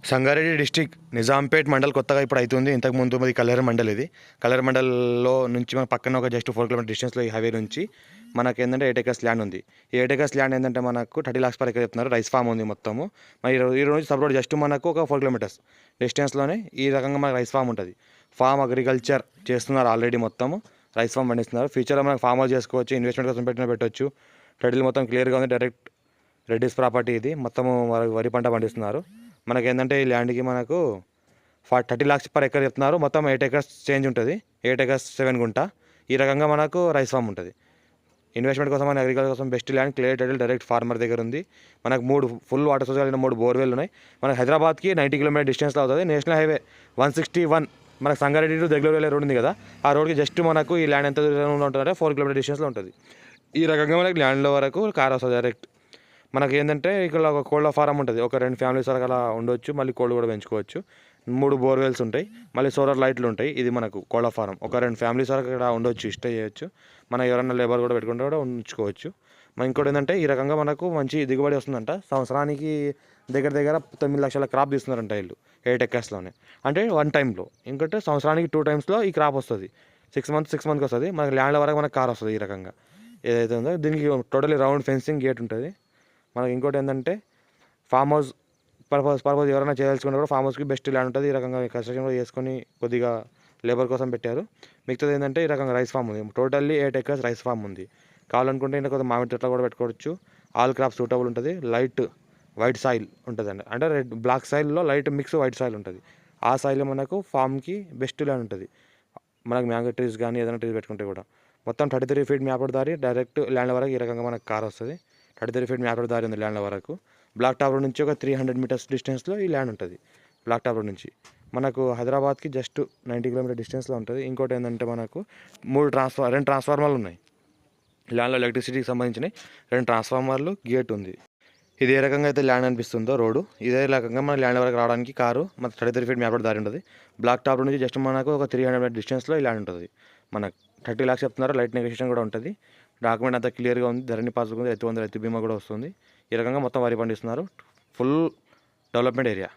Sangareddy district Nizampet mandal కొత్తగా ఇప్పుడు అవుతుంది. ఇంతకుముందు మాది కల్లెర మండల్. ఇది కల్లెర మండల్లో నుంచి మన పక్కన ఒక జస్ట్ 4 కిలోమీటర్ డిస్టెన్స్లో ఈ హైవే నుంచి మనకి ఏంటంటే 8 acres ల్యాండ్ ఉంది. ఈ 8 acres ల్యాండ్ ఏంటంటే మనకు 30 lakhs per acre చెప్తున్నారు. రైస్ ఫామ్ ఉంది మొత్తము. మరి ఈ రోజు సబ్ రోడ్ జస్ట్ మనకు ఒక 4 kilometers డిస్టెన్స్లోనే ఈ రకంగా మనకు రైస్ ఫామ్ ఉంటుంది. ఫామ్ అగ్రికల్చర్ చేస్తున్నారు ఆల్రెడీ, మొత్తము రైస్ ఫామ్ పండిస్తున్నారు. ఫ్యూచర్లో మనకు ఫామ్ హౌస్ చేసుకోవచ్చు, ఇన్వెస్ట్మెంట్ కోసం పెట్టవచ్చు. టైటిల్ మొత్తం క్లియర్గా ఉంది. డైరెక్ట్ రెడ్డిస్ ప్రాపర్టీ ఇది. మొత్తము వరి పంట పండిస్తున్నారు. మనకేంటంటే ఈ ల్యాండ్కి మనకు 30 lakhs per acre చెప్తున్నారు. మొత్తం 8 acres చేంజ్ ఉంటుంది. 8 acres 7 గుంట. ఈ రకంగా మనకు రైస్ ఫామ్ ఉంటుంది. ఇన్వెస్ట్మెంట్ కోసం మన అగ్రికల్చర్ కోసం best land. Clear title direct farmer దగ్గర ఉంది. మనకు 3 ఫుల్ వాటర్ సోర్స్ కలిగిన 3 బోర్వెల్ ఉన్నాయి. మనకు హైదరాబాద్కి 90 కిలోమీటర్ డిస్టెన్స్లో అవుతుంది. నేషనల్ హైవే 161 మనకు సంగారెడ్డి టు దగ్గర వెళ్ళే రోడ్ ఉంది కదా, ఆ రోడ్కి జస్ట్ మనకు ఈ ల్యాండ్ ఎంత దూరంలో ఉంటుందంటే 4 kilometer డిస్టెన్స్లో ఉంటుంది. ఈ రకంగా మనకి ల్యాండ్లో వరకు కార్ వస్తుంది డైరెక్ట్. మనకి ఏంటంటే ఇక్కడ ఒక కోళ్ళ ఫారం ఉంటుంది. ఒక 2 families వరకు అలా ఉండొచ్చు. మళ్ళీ కోళ్ళు కూడా పెంచుకోవచ్చు. 3 బోర్వెల్స్ ఉంటాయి. మళ్ళీ సోలార్ లైట్లు ఉంటాయి. ఇది మనకు కోళ్ళ ఫారం. ఒక 2 families వరకు ఇక్కడ ఉండొచ్చు, స్టే చేయొచ్చు. మనం ఎవరైనా లేబర్ కూడా పెట్టుకుంటే కూడా ఉంచుకోవచ్చు. మన ఇంకోటి ఏంటంటే ఈ రకంగా మనకు మంచి దిగుబడి వస్తుందంట. సంవత్సరానికి దగ్గర దగ్గర 9 లక్షల క్రాప్ తీస్తున్నారంట వీళ్ళు 8 acresలోనే, అంటే 1 టైంలో. ఇంకోటి సంవత్సరానికి 2 టైమ్స్లో ఈ క్రాప్ వస్తుంది. 6 monthsకి వస్తుంది. మనకి ల్యాండ్ల వరకు మనకు కార్ వస్తుంది. ఈ రకంగా ఏదైతే ఉందో దీనికి టోటలీ రౌండ్ ఫెన్సింగ్ గేట్ ఉంటుంది. మనకి ఇంకోటి ఏంటంటే ఫామ్ హౌస్ పర్పస్ ఎవరైనా చేయాల్సుకున్నా కూడా ఫామ్ హౌస్కి బెస్ట్ ల్యాండ్ ఉంటుంది. ఈ రకంగా కన్స్ట్రక్షన్ కూడా చేసుకొని కొద్దిగా లేబర్ కోసం పెట్టారు. మిగతాది ఏంటంటే ఈ రకంగా రైస్ ఫామ్ ఉంది. టోటల్లీ 8 acres రైస్ ఫామ్ ఉంది. కావాలనుకుంటే ఇంకా కొద్దిగా మామిడి చెట్లు కూడా పెట్టుకోవచ్చు. ఆల్ క్రాప్ సూటబుల్ ఉంటుంది. లైట్ వైట్ సాయిల్ ఉంటుంది అండి, అంటే రెడ్ బ్లాక్ సాయిల్లో లైట్ మిక్స్ వైట్ సాయిల్ ఉంటుంది. ఆ సాయిల్ మనకు ఫామ్కి బెస్ట్ ల్యాండ్ ఉంటుంది. మనకు మ్యాంగో ట్రీస్ కానీ ఏదైనా ట్రీస్ పెట్టుకుంటే కూడా మొత్తం 33 feet మ్యాప్డ్ దారి డైరెక్ట్ ల్యాండ్ వరకు ఈ రకంగా మనకు కార్ వస్తుంది. 33 feet మ్యాప్డ్ దారి ఉంది ల్యాండ్ వరకు. బ్లాక్ టాప్ రోడ్ నుంచి ఒక 300 meters డిస్టెన్స్లో ఈ ల్యాండ్ ఉంటుంది. బ్లాక్ టాప్ రోడ్ నుంచి మనకు హైదరాబాద్కి జస్ట్ 90 kilometer డిస్టెన్స్లో ఉంటుంది. ఇంకోటి ఏంటంటే మనకు 2 ట్రాన్స్ఫార్మర్లు ఉన్నాయి ల్యాండ్లో. ఎలక్ట్రిసిటీకి సంబంధించినవి 2 ట్రాన్స్ఫార్మర్లు, గేట్ ఉంది. ఇది ఏ రకంగా అయితే ల్యాండ్ అనిపిస్తుందో రోడ్డు, ఇదే రకంగా మన ల్యాండ్ వరకు రావడానికి కారు మన 33 feet మ్యాప్డ్ దారి ఉంటుంది. బ్లాక్ టాప్ రోడ్ నుంచి జస్ట్ మనకు ఒక 300 meter డిస్టెన్స్లో ఈ ల్యాండ్ ఉంటుంది. మనకు 30 lakhs చెప్తున్నారు. లైట్ నెగోషియేషన్ కూడా ఉంటుంది. డాక్యుమెంట్ అంతా క్లియర్గా ఉంది. ధరణి పాస్బుక్ ఉంది. రైతు బీమా కూడా వస్తుంది. ఈ రకంగా మొత్తం వరి పండిస్తున్నారు. Full development area.